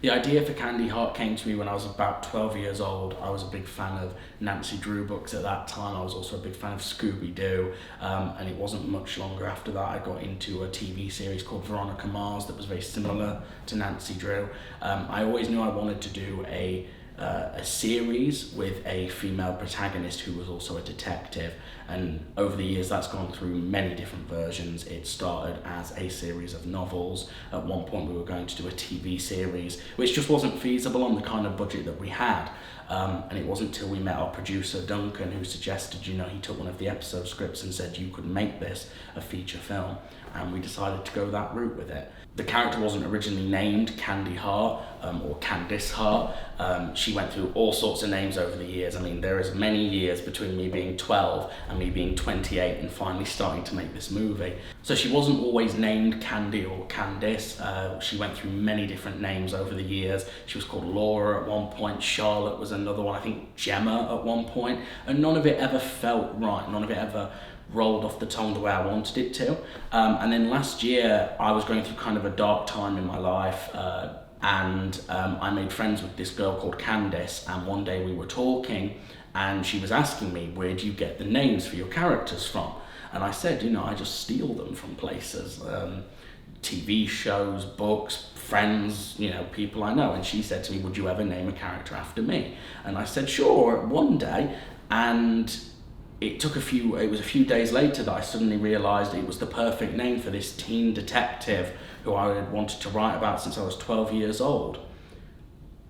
The idea for Candy Hart came to me when I was about 12 years old. I was a big fan of Nancy Drew books at that time. I was also a big fan of Scooby-Doo. And it wasn't much longer after that I got into a TV series called Veronica Mars that was very similar to Nancy Drew. I always knew I wanted to do a series with a female protagonist who was also a detective, and over the years that's gone through many different versions. It started as a series of novels. At one point we were going to do a TV series, which just wasn't feasible on the kind of budget that we had. And it wasn't until we met our producer Duncan who suggested, he took one of the episode scripts and said you could make this a feature film, and we decided to go that route with it. The character wasn't originally named Candy Hart or Candice Hart. She went through all sorts of names over the years. I mean, there is many years between me being 12 and me being 28 and finally starting to make this movie. So she wasn't always named Candy or Candice. She went through many different names over the years. She was called Laura at one point, Charlotte was another one, I think Gemma at one point, and none of it ever felt right. None of it ever rolled off the tongue the way I wanted it to. And then last year, I was going through kind of a dark time in my life, and I made friends with this girl called Candice, and one day we were talking, and she was asking me, where do you get the names for your characters from? And I said, I just steal them from places, TV shows, books, friends, people I know. And she said to me, would you ever name a character after me? And I said, sure, one day. And it was a few days later that I suddenly realised it was the perfect name for this teen detective who I had wanted to write about since I was 12 years old.